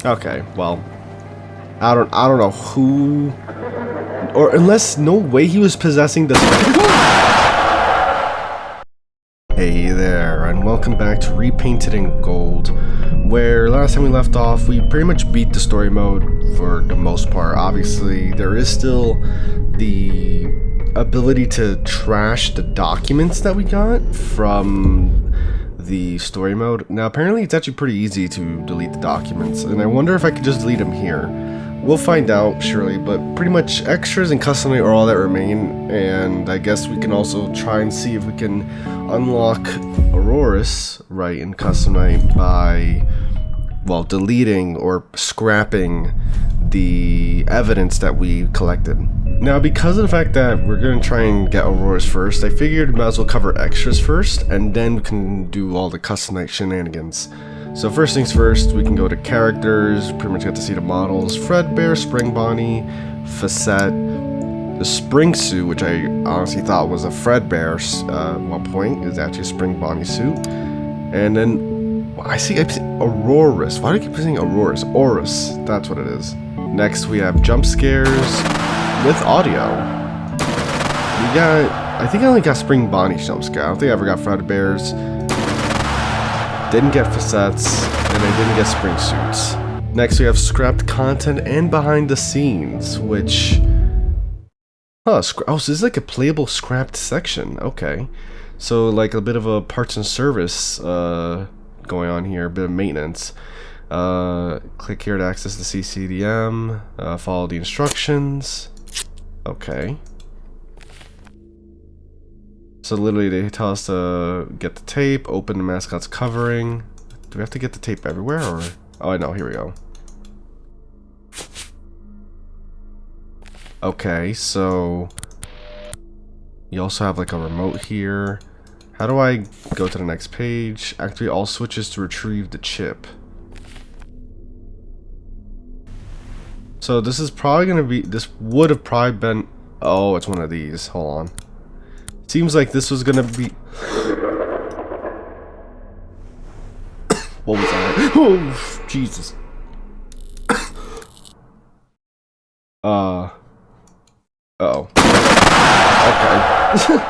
Okay, well, I don't know who, or unless no way he was possessing this. Hey there, and welcome back to Repainted in Gold, where last time we left off, we pretty much beat the story mode for the most part. Obviously, there is still the ability to trash the documents that we got from the story mode. Now, apparently it's actually pretty easy to delete the documents, and I wonder if I could just delete them here. We'll find out, surely, but pretty much extras and custom night are all that remain, and I guess we can also try and see if we can unlock Aurora's right in custom night by, well, deleting or scrapping the evidence that we collected. Now, because of the fact that we're going to try and get Aurora's first, I figured we might as well cover extras first, and then we can do all the custom night shenanigans. So first things first, we can go to characters, pretty much get to see the models: Fredbear, Spring Bonnie, Facette, the Spring suit, which I honestly thought was a Fredbear at one point, is actually a Spring Bonnie suit. And then I see Aurora's. Why do I keep saying Aurora's? Aurus, that's what it is. Next we have jump scares with audio. We got, I think I only got Spring Bonnie jump scare. I don't think I ever got Fredbear's. Didn't get Facettes, and I didn't get Spring suits. Next we have scrapped content and behind the scenes, which... oh, so this is like a playable scrapped section. Okay. So like a bit of a parts and service going on here, a bit of maintenance. Click here to access the CCDM, follow the instructions. Okay. So literally they tell us to get the tape, open the mascot's covering. Do we have to get the tape everywhere, or? Oh, I know, here we go. Okay, so you also have like a remote here. How do I go to the next page? Activate all switches to retrieve the chip. So this is probably gonna be, this would have probably been, oh, it's one of these. Hold on. Seems like this was gonna be. What was that? Oh, Jesus. Uh-oh. Okay.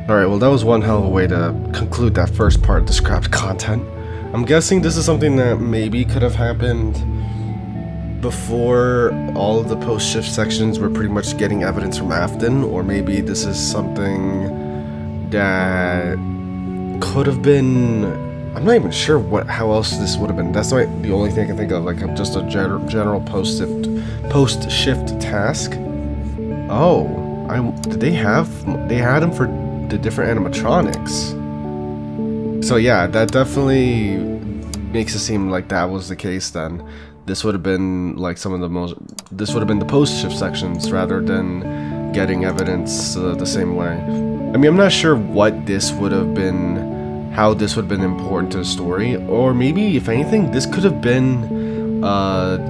Alright, well that was one hell of a way to conclude that first part of the scrapped content. I'm guessing this is something that maybe could have happened before all of the post-shift sections were pretty much getting evidence from Afton, or maybe this is something that could have been, I'm not even sure how else this would have been. That's not the only thing I can think of, like just a general post-shift task. Oh, they had them for the different animatronics. So yeah, that definitely makes it seem like that was the case then. This would have been like this would have been the post-shift sections rather than getting evidence the same way. I mean, I'm not sure what this would have been, how this would have been important to the story, or maybe, if anything, this could have been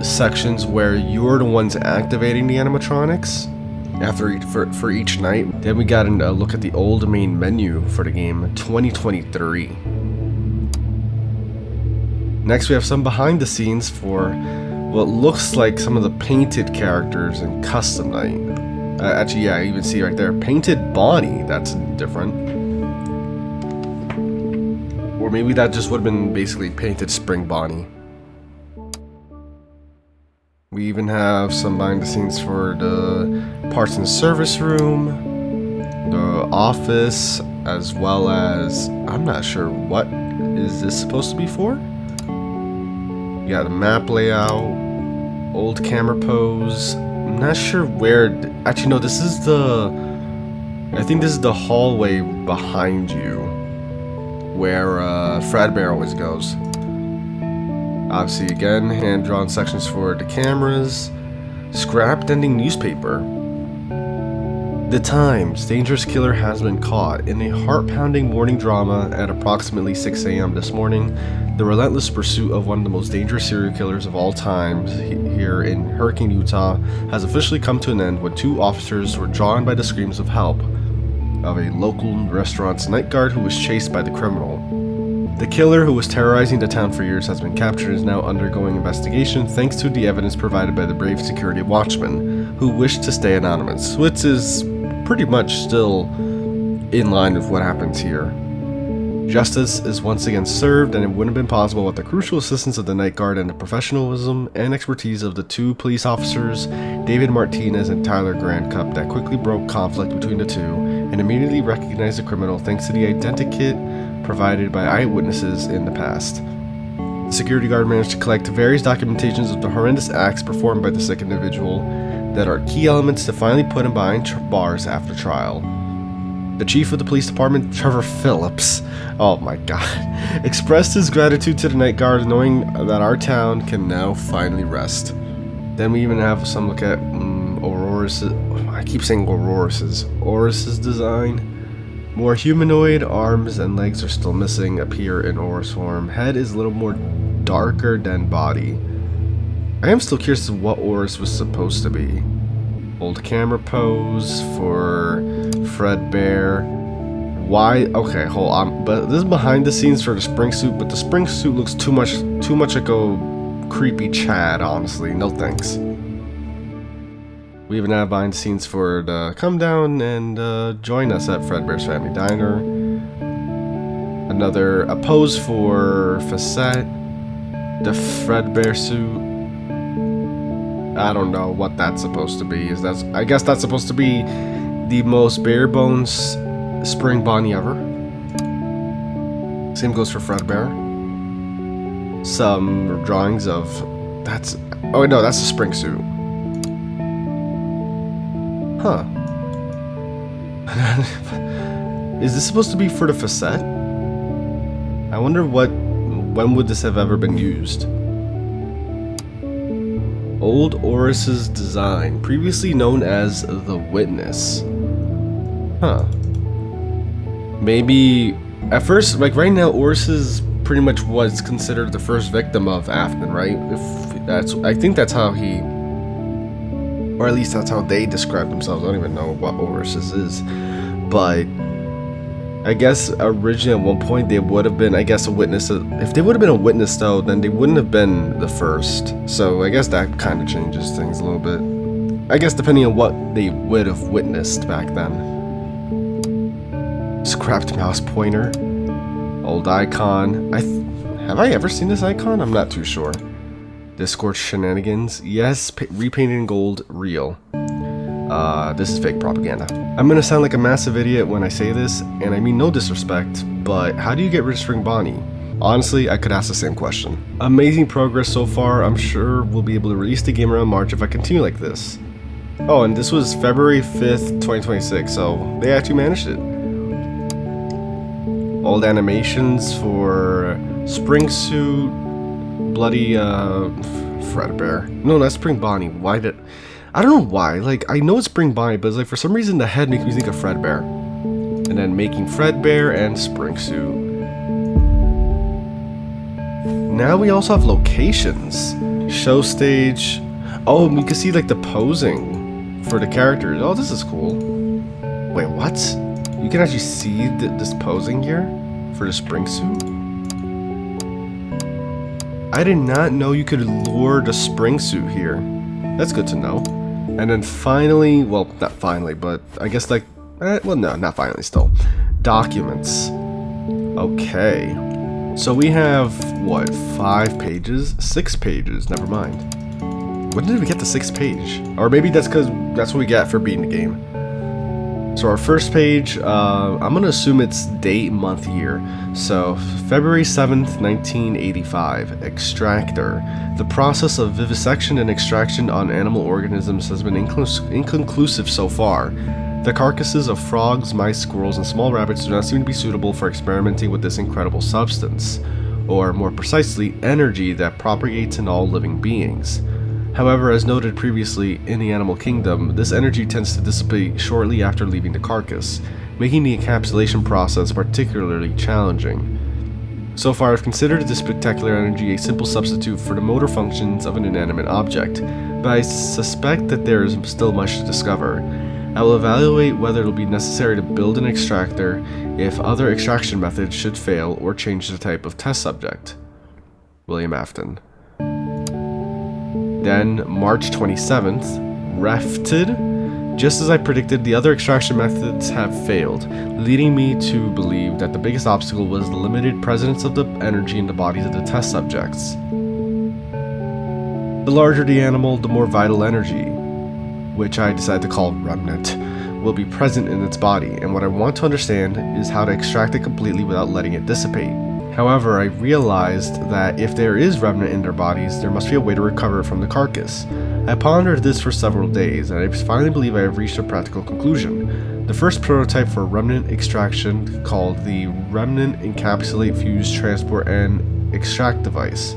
sections where you're the ones activating the animatronics for each night. Then we got a look at the old main menu for the game, 2023. Next, we have some behind the scenes for what looks like some of the painted characters in Custom Night. Actually, yeah, you even see right there, Painted Bonnie, that's different. Or maybe that just would have been basically Painted Spring Bonnie. We even have some behind the scenes for the parts and service room, the office, as well as, I'm not sure what is this supposed to be for? You got the map layout, old camera pose. I'm not sure where. Actually, no, this is the. I think this is the hallway behind you, where Fredbear always goes. Obviously, again, hand-drawn sections for the cameras. Scrapped ending newspaper. The Times: dangerous killer has been caught. In a heart-pounding morning drama at approximately 6 a.m. this morning, the relentless pursuit of one of the most dangerous serial killers of all time here in Hurricane, Utah, has officially come to an end when two officers were drawn by the screams of help of a local restaurant's night guard who was chased by the criminal. The killer, who was terrorizing the town for years, has been captured and is now undergoing investigation thanks to the evidence provided by the brave security watchman, who wished to stay anonymous, which is pretty much still in line with what happens here. Justice is once again served, and it wouldn't have been possible without the crucial assistance of the Night Guard and the professionalism and expertise of the two police officers, David Martinez and Tyler Grandcup, that quickly broke conflict between the two and immediately recognized the criminal thanks to the identikit provided by eyewitnesses in the past. The security guard managed to collect various documentations of the horrendous acts performed by the sick individual that are key elements to finally put him behind bars after trial. The chief of the police department, Trevor Phillips, oh my god, expressed his gratitude to the Night Guard, knowing that our town can now finally rest. Then we even have some look at Orus's design. More humanoid arms and legs are still missing, appear in Aurus form. Head is a little more darker than body. I am still curious as to what Aurus was supposed to be. Old camera pose for Fredbear. Why? Okay, hold on. But this is behind the scenes for the spring suit, but the spring suit looks too much like a creepy Chad, honestly. No thanks. We even have behind the scenes for the come down and join us at Fredbear's Family Diner. A pose for Facette. The Fredbear suit. I don't know what that's supposed to be. I guess that's supposed to be the most bare bones spring Bonnie ever. Same goes for Fredbear. Some drawings of that's a spring suit. Huh. Is this supposed to be for the facette? I wonder when would this have ever been used? Old Orus's design, previously known as the Witness. Huh. Maybe at first, like right now, Orus is pretty much what's considered the first victim of Afton, right? I think that's how he, or at least that's how they describe themselves. I don't even know what Orus is, but I guess originally at one point they would have been, I guess, a witness. If they would have been a witness though, then they wouldn't have been the first. So I guess that kind of changes things a little bit. I guess depending on what they would have witnessed back then. Scrapped mouse pointer, old icon. Have I ever seen this icon? I'm not too sure. Discord shenanigans. Yes, repainted in gold, real. This is fake propaganda. I'm gonna sound like a massive idiot when I say this, and I mean no disrespect, but how do you get rid of Spring Bonnie? Honestly, I could ask the same question. Amazing progress so far. I'm sure we'll be able to release the game around March if I continue like this. Oh, and this was February 5th, 2026, so they actually managed it. Old animations for Spring Suit, Bloody, Fredbear. No, that's Spring Bonnie. I don't know why, like, I know it's Spring Bonnie, but it's like, for some reason, the head makes me think of Fredbear. And then making Fredbear and Spring Suit. Now we also have locations. Show stage. Oh, we can see, like, the posing for the characters. Oh, this is cool. Wait, what? You can actually see this posing here for the Spring Suit? I did not know you could lure the Spring Suit here. That's good to know. And then finally, well, not finally, but I guess like, well, no, not finally still. Documents. Okay. So we have, what, 5 pages? 6 pages, never mind. When did we get the 6th page? Or maybe that's because that's what we get for beating the game. So our first page, I'm going to assume it's date, month, year. So February 7th, 1985, Extractor. The process of vivisection and extraction on animal organisms has been inconclusive so far. The carcasses of frogs, mice, squirrels, and small rabbits do not seem to be suitable for experimenting with this incredible substance, or more precisely, energy that propagates in all living beings. However, as noted previously, in the animal kingdom, this energy tends to dissipate shortly after leaving the carcass, making the encapsulation process particularly challenging. So far, I've considered this spectacular energy a simple substitute for the motor functions of an inanimate object, but I suspect that there is still much to discover. I will evaluate whether it will be necessary to build an extractor if other extraction methods should fail or change the type of test subject. William Afton. Then, March 27th, Repainted. Just as I predicted, the other extraction methods have failed, leading me to believe that the biggest obstacle was the limited presence of the energy in the bodies of the test subjects. The larger the animal, the more vital energy, which I decided to call remnant, will be present in its body, and what I want to understand is how to extract it completely without letting it dissipate. However, I realized that if there is remnant in their bodies, there must be a way to recover it from the carcass. I pondered this for several days, and I finally believe I have reached a practical conclusion. The first prototype for remnant extraction, called the Remnant Encapsulate Fuse Transport and Extract Device.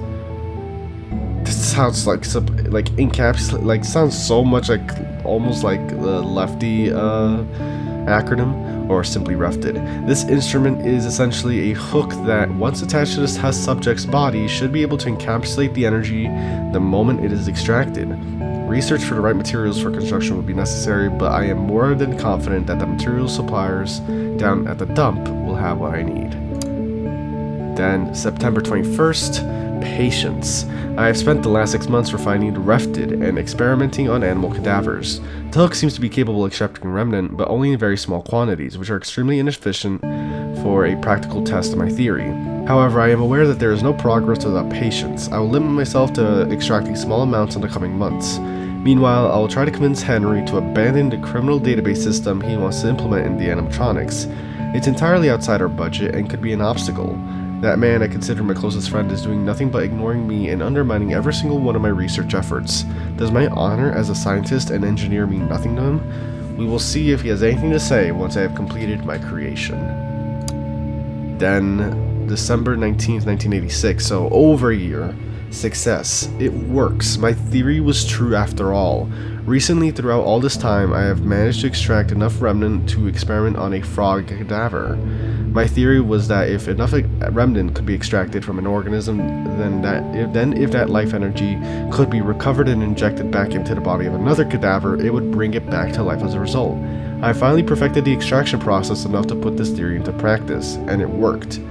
This sounds like encapsulate, like sounds so much like almost like the lefty acronym, or simply Repainted. This instrument is essentially a hook that, once attached to the test subject's body, should be able to encapsulate the energy the moment it is extracted. Research for the right materials for construction will be necessary, but I am more than confident that the material suppliers down at the dump will have what I need. Then, September 21st, patience. I have spent the last 6 months refining the Repainted and experimenting on animal cadavers. The hook seems to be capable of extracting remnant, but only in very small quantities, which are extremely inefficient for a practical test of my theory. However, I am aware that there is no progress without patience. I will limit myself to extracting small amounts in the coming months. Meanwhile, I will try to convince Henry to abandon the criminal database system he wants to implement in the animatronics. It's entirely outside our budget and could be an obstacle. That man I consider my closest friend is doing nothing but ignoring me and undermining every single one of my research efforts. Does my honor as a scientist and engineer mean nothing to him? We will see if he has anything to say once I have completed my creation. Then, December 19th, 1986, so over a year. Success. It works. My theory was true after all. Recently, throughout all this time, I have managed to extract enough remnant to experiment on a frog cadaver. My theory was that if enough remnant could be extracted from an organism, then if that life energy could be recovered and injected back into the body of another cadaver, it would bring it back to life as a result. I finally perfected the extraction process enough to put this theory into practice, and it worked.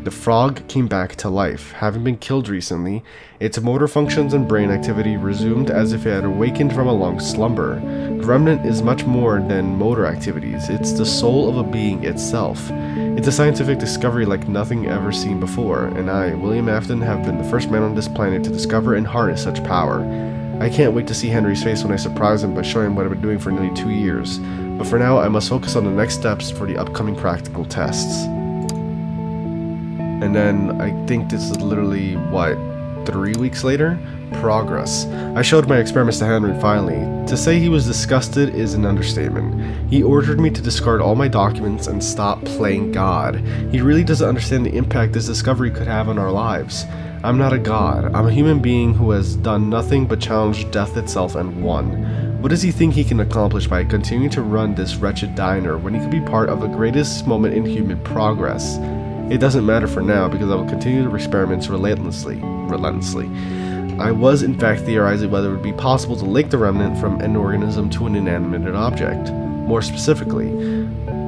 The frog came back to life. Having been killed recently, its motor functions and brain activity resumed as if it had awakened from a long slumber. The remnant is much more than motor activities. It's the soul of a being itself. It's a scientific discovery like nothing ever seen before, and I, William Afton, have been the first man on this planet to discover and harness such power. I can't wait to see Henry's face when I surprise him by showing him what I've been doing for nearly 2 years. But for now, I must focus on the next steps for the upcoming practical tests. And then, I think this is literally, 3 weeks later? Progress. I showed my experiments to Henry finally. To say he was disgusted is an understatement. He ordered me to discard all my documents and stop playing God. He really doesn't understand the impact this discovery could have on our lives. I'm not a god. I'm a human being who has done nothing but challenge death itself and won. What does he think he can accomplish by continuing to run this wretched diner when he could be part of the greatest moment in human progress? It doesn't matter for now because I will continue the experiments relentlessly. I was in fact theorizing whether it would be possible to link the remnant from an organism to an inanimate object. More specifically,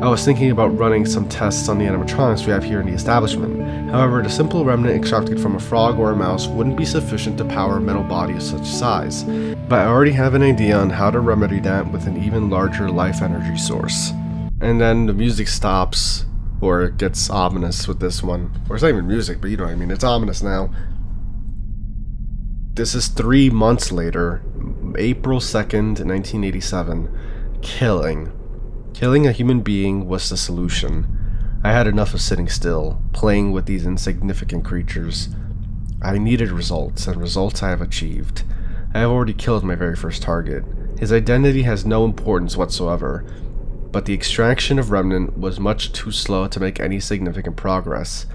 I was thinking about running some tests on the animatronics we have here in the establishment. However, the simple remnant extracted from a frog or a mouse wouldn't be sufficient to power a metal body of such size, but I already have an idea on how to remedy that with an even larger life energy source. And then the music stops, or it gets ominous with this one. Or it's not even music, but you know what I mean, it's ominous now. This is 3 months later, April 2nd, 1987. Killing a human being was the solution. I had enough of sitting still, playing with these insignificant creatures. I needed results, and results I have achieved. I have already killed my very first target. His identity has no importance whatsoever, but the extraction of remnant was much too slow to make any significant progress.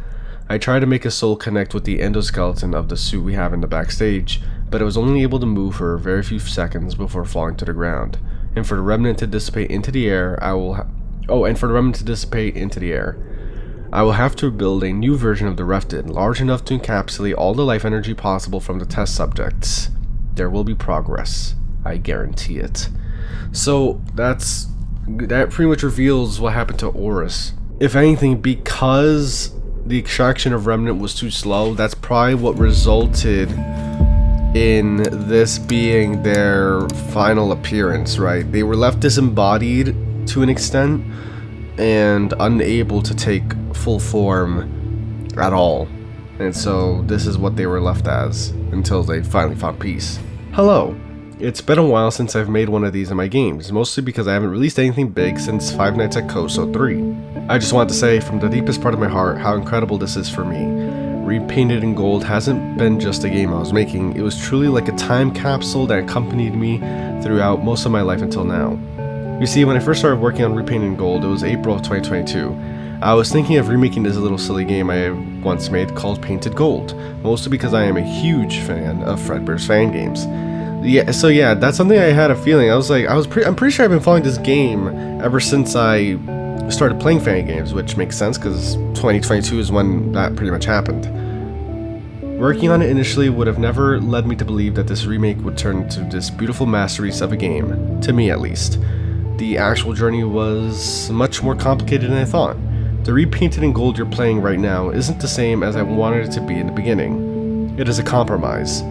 I tried to make a soul connect with the endoskeleton of the suit we have in the backstage, but it was only able to move for a very few seconds before falling to the ground. And for the remnant to dissipate into the air, I will have to build a new version of the Repainted, large enough to encapsulate all the life energy possible from the test subjects. There will be progress. I guarantee it. So that pretty much reveals what happened to Oris. If anything, because the extraction of Remnant was too slow, that's probably what resulted in this being their final appearance, right? They were left disembodied to an extent and unable to take full form at all. And so this is what they were left as until they finally found peace. Hello. It's been a while since I've made one of these in my games, mostly because I haven't released anything big since Five Nights at Koso 3. I just wanted to say from the deepest part of my heart how incredible this is for me. Repainted in Gold hasn't been just a game I was making, it was truly like a time capsule that accompanied me throughout most of my life until now. You see, when I first started working on Repainted in Gold, it was April of 2022. I was thinking of remaking this little silly game I once made called Painted Gold, mostly because I am a huge fan of Fredbear's fan games. Yeah, that's something I had a feeling. I'm pretty sure I've been following this game ever since I started playing fan games, which makes sense because 2022 is when that pretty much happened. Working on it initially would have never led me to believe that this remake would turn into this beautiful masterpiece of a game, to me at least. The actual journey was much more complicated than I thought. The Repainted in Gold you're playing right now isn't the same as I wanted it to be in the beginning. It is a compromise.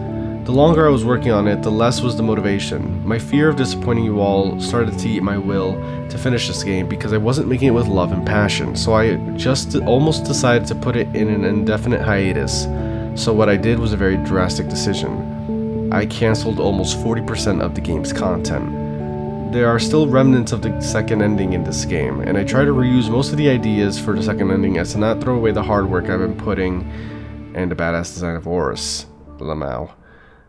The longer I was working on it, the less was the motivation. My fear of disappointing you all started to eat my will to finish this game because I wasn't making it with love and passion, so I just almost decided to put it in an indefinite hiatus. So what I did was a very drastic decision. I cancelled almost 40% of the game's content. There are still remnants of the second ending in this game, and I try to reuse most of the ideas for the second ending as to not throw away the hard work I've been putting and the badass design of Oris Lamau.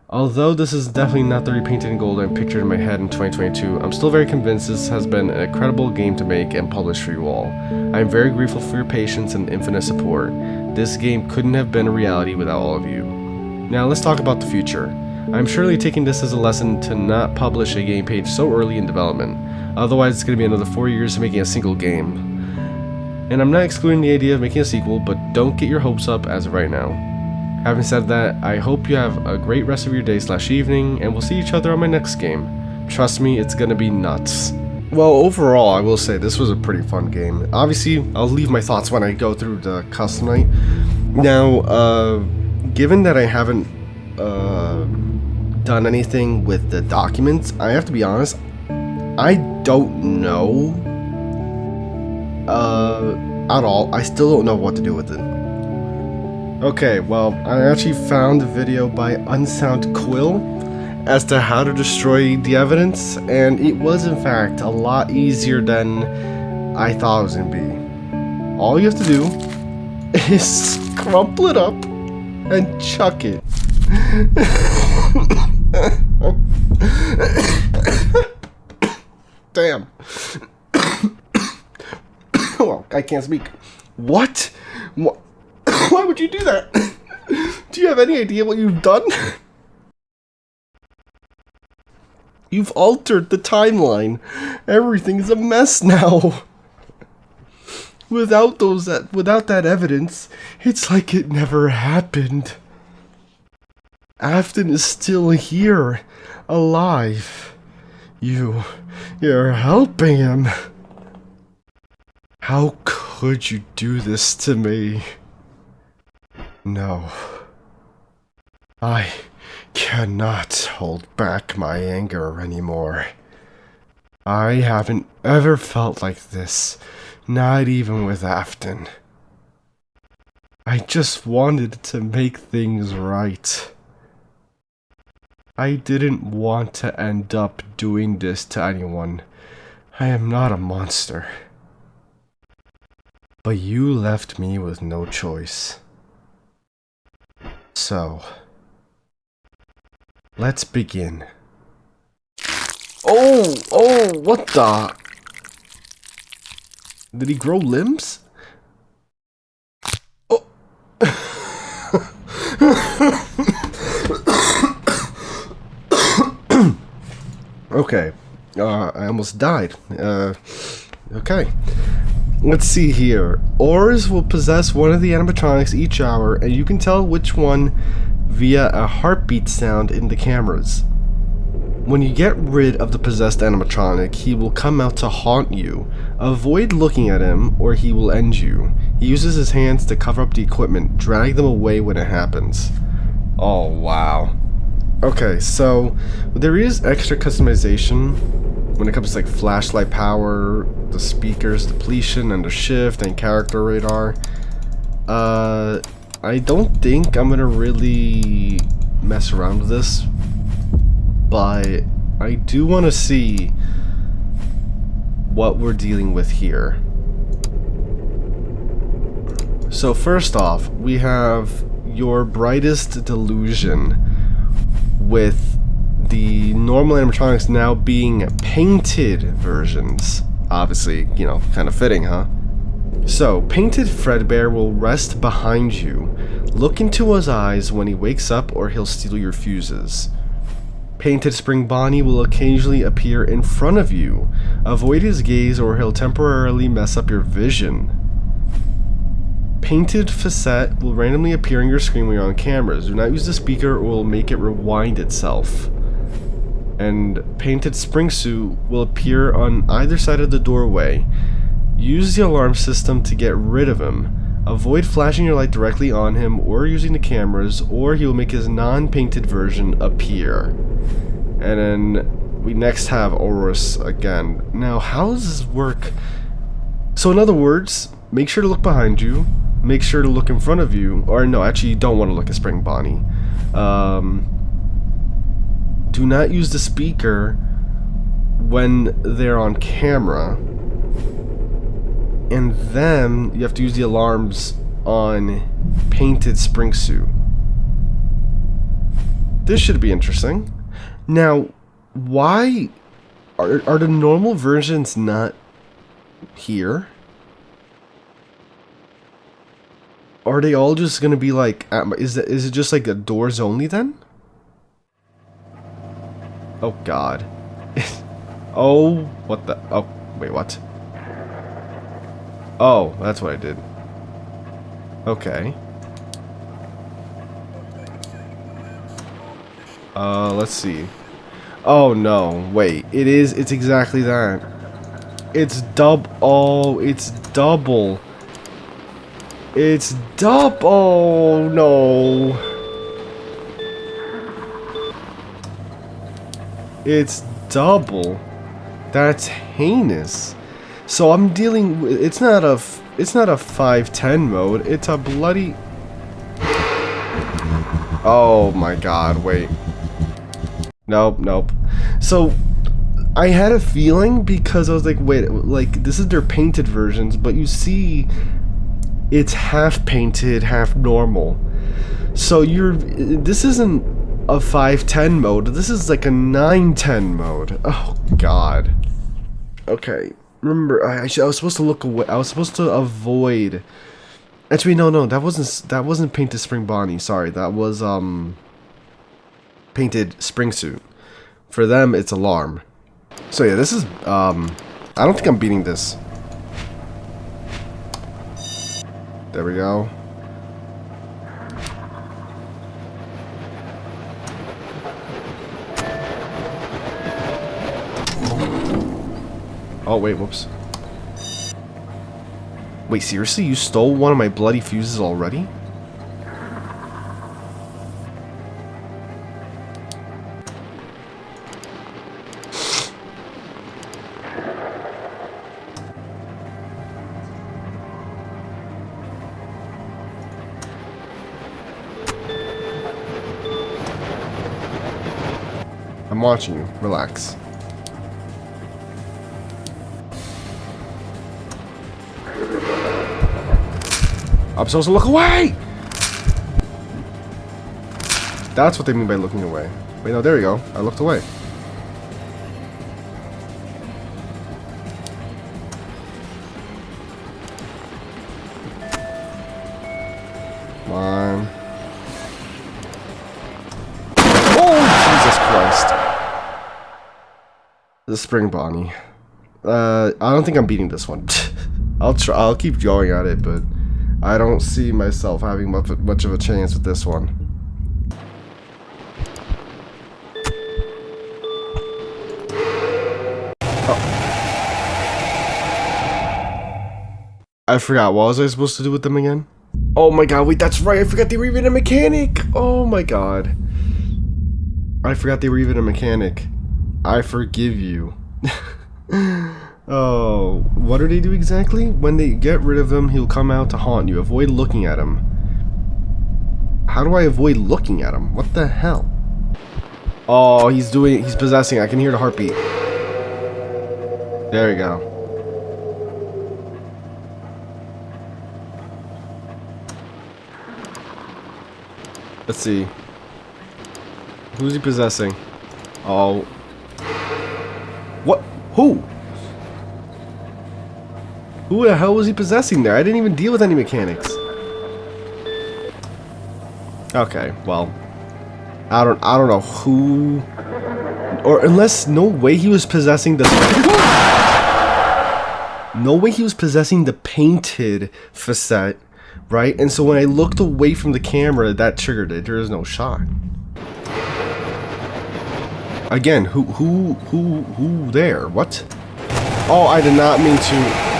Although this is definitely not the Repainted in Gold I pictured in my head in 2022, I'm still very convinced this has been an incredible game to make and publish for you all. I am very grateful for your patience and infinite support. This game couldn't have been a reality without all of you. Now let's talk about the future. I'm surely taking this as a lesson to not publish a game page so early in development, otherwise it's going to be another 4 years of making a single game. And I'm not excluding the idea of making a sequel, but don't get your hopes up as of right now. Having said that, I hope you have a great rest of your day/evening, and we'll see each other on my next game. Trust me, it's gonna be nuts. Well, overall, I will say this was a pretty fun game. Obviously, I'll leave my thoughts when I go through the custom night. Now, given that I haven't done anything with the documents, I have to be honest, I don't know at all. I still don't know what to do with it. Okay, well, I actually found a video by Unsound Quill as to how to destroy the evidence, and it was in fact a lot easier than I thought it was gonna be. All you have to do is crumple it up and chuck it. Damn. Well, I can't speak. What? Why would you do that? Do you have any idea what you've done? You've altered the timeline. Everything's a mess now. Without that evidence, it's like it never happened. Afton is still here, alive. You're helping him. How could you do this to me? No. I cannot hold back my anger anymore. I haven't ever felt like this, not even with Afton. I just wanted to make things right. I didn't want to end up doing this to anyone. I am not a monster. But you left me with no choice. So, let's begin. Oh, what the? Did he grow limbs? Oh. Okay, I almost died. Okay. Let's see here. Ores will possess one of the animatronics each hour, and you can tell which one via a heartbeat sound in the cameras. When you get rid of the possessed animatronic, he will come out to haunt you. Avoid looking at him or he will end you. He uses his hands to cover up the equipment, drag them away when it happens. Oh, wow. Okay, so there is extra customization when it comes to like flashlight power, the speakers, depletion, and the shift, and character radar. I don't think I'm gonna really mess around with this, but I do want to see what we're dealing with here. So first off, we have your brightest delusion, with the normal animatronics now being painted versions. Obviously, you know, kind of fitting, huh? So, painted Fredbear will rest behind you. Look into his eyes when he wakes up or he'll steal your fuses. Painted Spring Bonnie will occasionally appear in front of you. Avoid his gaze or he'll temporarily mess up your vision. Painted Facette will randomly appear on your screen when you're on cameras. Do not use the speaker or it will make it rewind itself. And Painted Spring Suit will appear on either side of the doorway. Use the alarm system to get rid of him. Avoid flashing your light directly on him or using the cameras, or he will make his non-painted version appear. And then we next have Aurorus again. Now, how does this work? So in other words, make sure to look behind you, make sure to look in front of you, or no, actually you don't want to look at Spring Bonnie. Do not use the speaker when they're on camera. And then you have to use the alarms on Painted Spring Suit. This should be interesting. Now, why are the normal versions not here? Are they all just gonna be like? Is it just like a doors only then? Oh God. Oh, what the? Oh, wait, what? Oh, that's what I did. Okay. Let's see. Oh no, wait. It's exactly that. It's oh, it's double. It's double. Oh no. It's double. That's heinous. So I'm dealing with, it's not a 510 mode, it's a bloody... Oh my God, wait. Nope. So I had a feeling because I was like, wait, like this is their painted versions, but you see it's half painted, half normal. So this isn't a 510 mode, this is like a 910 mode. Oh God. Okay. Remember, I was supposed to look away. I was supposed to avoid. Actually, no, that wasn't Painted Spring Bonnie. Sorry, that was Painted Spring Suit. For them, it's Alarm. So yeah, this is I don't think I'm beating this. There we go. Oh, wait, whoops. Wait, seriously? You stole one of my bloody fuses already? I'm watching you. Relax. I'm supposed to look away! That's what they mean by looking away. Wait, no, there we go. I looked away. Come on. Oh, Jesus Christ. The Spring Bonnie. I don't think I'm beating this one. I'll keep going at it, but I don't see myself having much of a chance with this one. I forgot. What was I supposed to do with them again? Oh my god, wait, that's right. I forgot they were even a mechanic. Oh my god. I forgot they were even a mechanic. I forgive you. Oh, what do they do exactly? When they get rid of him, he'll come out to haunt you. Avoid looking at him. How do I avoid looking at him? What the hell? Oh, he's possessing. I can hear the heartbeat. There you go. Let's see. Who's he possessing? Oh. What? Who? Who the hell was he possessing there? I didn't even deal with any mechanics. Okay, well. I don't know who, or unless no way he was possessing the painted facet, right? And so when I looked away from the camera, that triggered it. There is no shot. Again, who there? What? Oh, I did not mean to.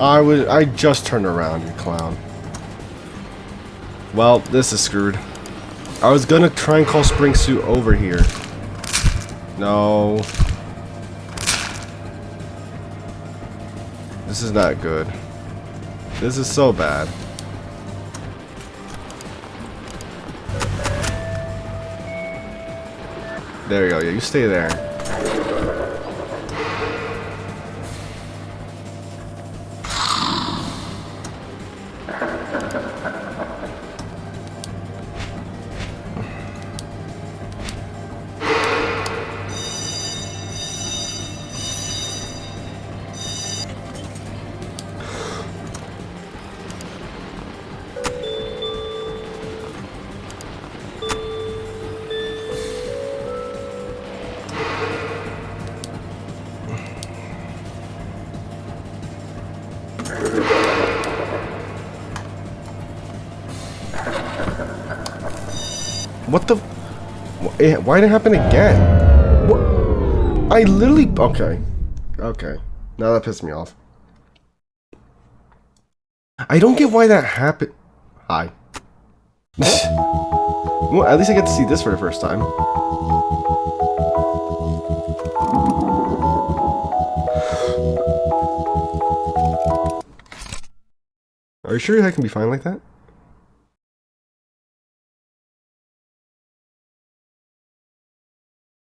I just turned around, you clown. Well, this is screwed. I was gonna try and call Spring Suit over here. No. This is not good. This is so bad. There you go. Yeah, you stay there. What the? Why did it happen again? What? I literally. Okay. Okay. Now that pissed me off. I don't get why that happened. Hi. Well, at least I get to see this for the first time. Are you sure I can be fine like that?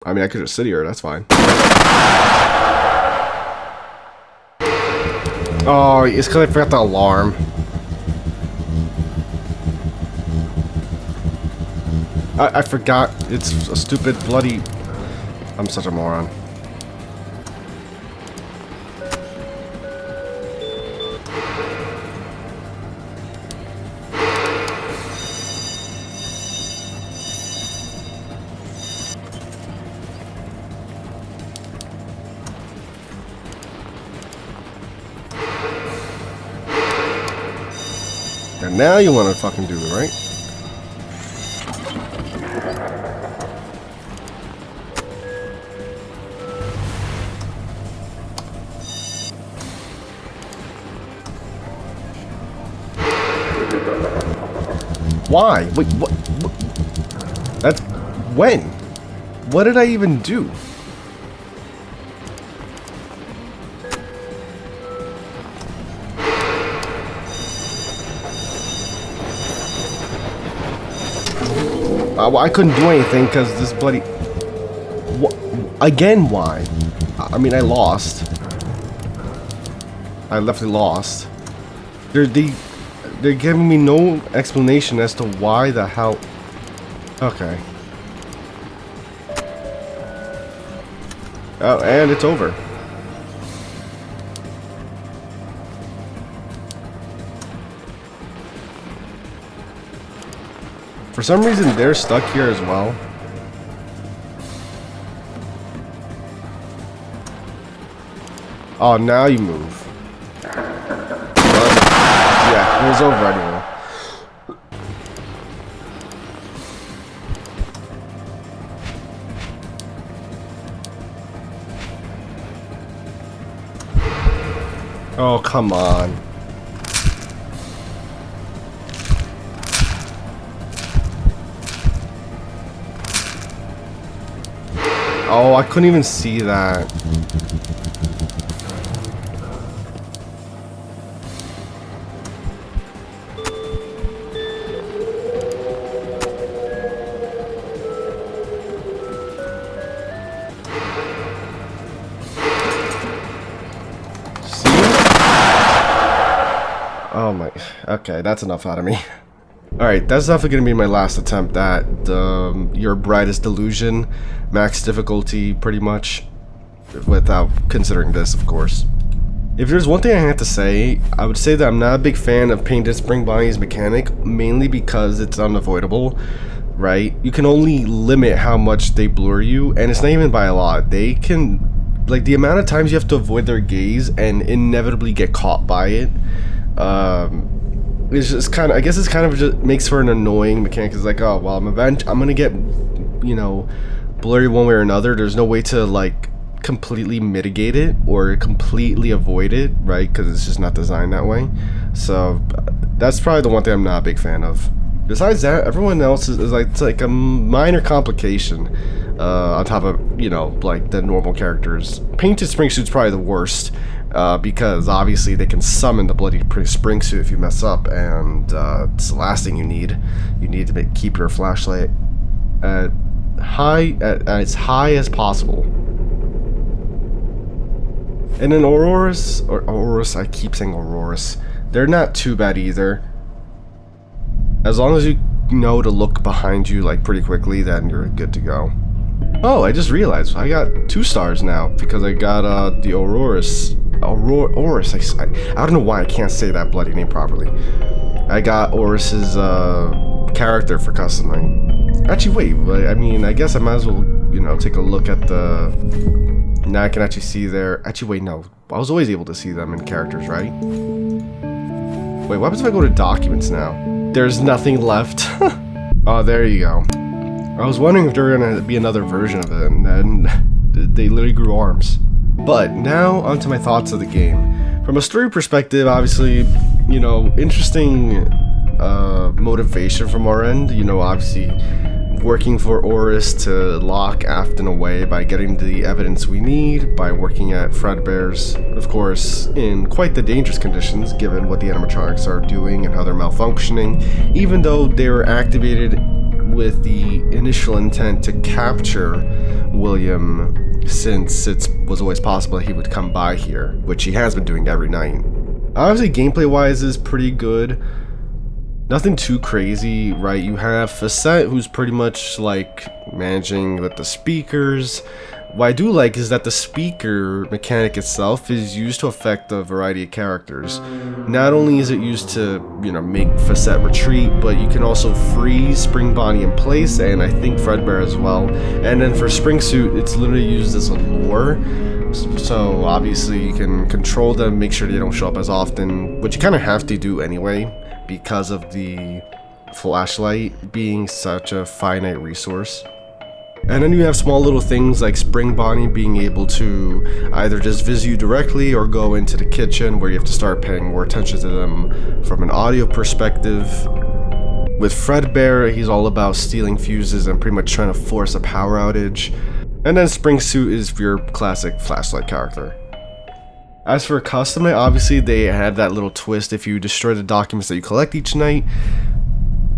I mean, I could just sit here, that's fine. Oh, it's because I forgot the alarm. I forgot it's a stupid bloody... I'm such a moron. And now you want to fucking do it, right? Why? Wait, what? That's... when? What did I even do? Well, I couldn't do anything because this bloody... Again, why? I mean, I lost. I definitely lost. They're giving me no explanation as to why the hell... Okay. Oh, and it's over. For some reason, they're stuck here as well. Oh, now you move. Yeah, it was over anyway. Oh, come on. Oh, I couldn't even see that. See it? Oh my. Okay, that's enough out of me. Alright, that's definitely going to be my last attempt at Your Brightest Delusion. Max difficulty, pretty much. Without considering this, of course. If there's one thing I have to say, I would say that I'm not a big fan of Painted Spring Bonnie's mechanic, mainly because it's unavoidable, right? You can only limit how much they blur you, and it's not even by a lot. They can, like, the amount of times you have to avoid their gaze and inevitably get caught by it, it's just kind of, I guess it's kind of just makes for an annoying mechanic. It's like, oh, well, I'm gonna get, you know, blurry one way or another. There's no way to, like, completely mitigate it or completely avoid it, right? Because it's just not designed that way. So that's probably the one thing I'm not a big fan of. Besides that, everyone else is like, it's like a minor complication on top of, you know, like the normal characters. Painted Spring Suit's probably the worst. Because obviously they can summon the bloody spring suit if you mess up, and it's the last thing you need. You need to keep your flashlight at as high as possible. And then Aurorus, I keep saying Aurorus, they're not too bad either. As long as you know to look behind you like pretty quickly, then you're good to go. Oh, I just realized I got 2 stars now because I got the Aurorus. I don't know why I can't say that bloody name properly. I got Aurorus's character for customing. Actually, wait. I mean, I guess I might as well, you know, take a look at the. Now I can actually see their. Actually, wait, no. I was always able to see them in characters, right? Wait, what happens if I go to documents now? There's nothing left. Oh, there you go. I was wondering if there were gonna be another version of it, and then they literally grew arms. But now onto my thoughts of the game. From a story perspective, obviously, you know, interesting motivation from our end. You know, obviously working for Oris to lock Afton away by getting the evidence we need, by working at Fredbear's, of course, in quite the dangerous conditions given what the animatronics are doing and how they're malfunctioning, even though they were activated with the initial intent to capture William, since it was always possible that he would come by here, which he has been doing every night. Obviously, gameplay-wise is pretty good. Nothing too crazy, right? You have Facette, who's pretty much like managing with the speakers. What I do like is that the speaker mechanic itself is used to affect a variety of characters. Not only is it used to, you know, make Facette retreat, but you can also freeze Spring Bonnie in place, and I think Fredbear as well. And then for Spring Suit, it's literally used as a lure. So obviously you can control them, make sure they don't show up as often, which you kind of have to do anyway, because of the flashlight being such a finite resource. And then you have small little things like Spring Bonnie being able to either just visit you directly or go into the kitchen, where you have to start paying more attention to them from an audio perspective. With Fredbear, he's all about stealing fuses and pretty much trying to force a power outage. And then Spring Suit is your classic flashlight character. As for custom night, obviously they had that little twist if you destroy the documents that you collect each night,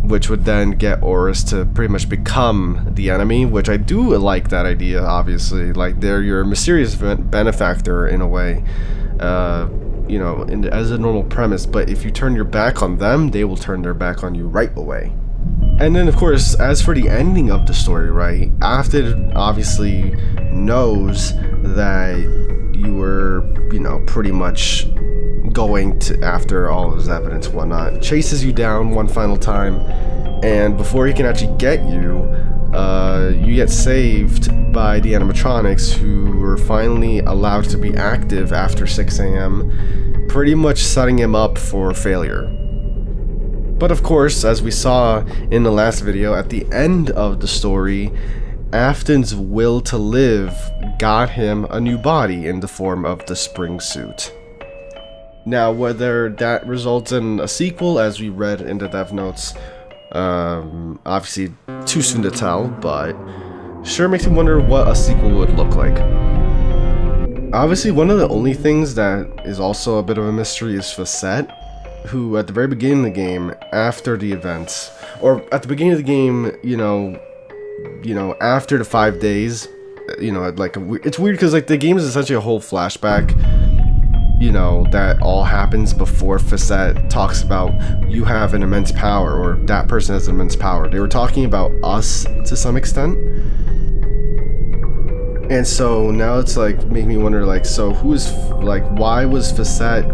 which would then get Oris to pretty much become the enemy, which I do like that idea, obviously. Like, they're your mysterious benefactor in a way, you know, as a normal premise, but if you turn your back on them, they will turn their back on you right away. And then, of course, as for the ending of the story, right, Afton obviously knows that you were, you know, pretty much going to after all of his evidence and whatnot, chases you down one final time, and before he can actually get you, you get saved by the animatronics, who were finally allowed to be active after 6 a.m., pretty much setting him up for failure. But of course, as we saw in the last video, at the end of the story, Afton's will to live got him a new body in the form of the Spring Suit. Now, whether that results in a sequel, as we read in the dev notes, obviously too soon to tell, but sure makes me wonder what a sequel would look like. Obviously, one of the only things that is also a bit of a mystery is Facette, who at the very beginning of the game, after the events, or at the beginning of the game, you know, after the 5 days, you know, like it's weird because like the game is essentially a whole flashback, you know, that all happens before Facette talks about you have an immense power or that person has an immense power. They were talking about us to some extent. And so now it's like make me wonder, like, so who is, like, why was Facette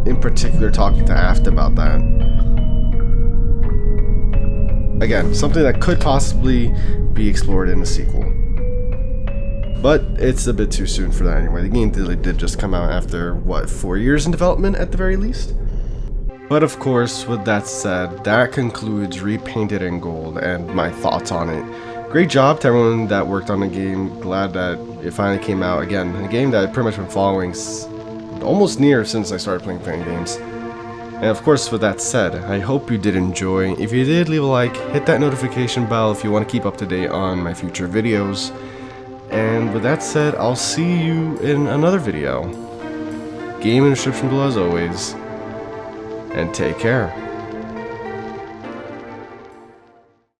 in particular talking to Aft about that? Again, something that could possibly be explored in a sequel. But it's a bit too soon for that anyway. The game really did just come out after, what, 4 years in development at the very least? But of course, with that said, that concludes Repainted in Gold and my thoughts on it. Great job to everyone that worked on the game. Glad that it finally came out. Again, a game that I've pretty much been following almost near since I started playing fan games. And of course, with that said, I hope you did enjoy. If you did, leave a like, hit that notification bell if you want to keep up to date on my future videos. And with that said, I'll see you in another video. Game in the description below as always. And take care.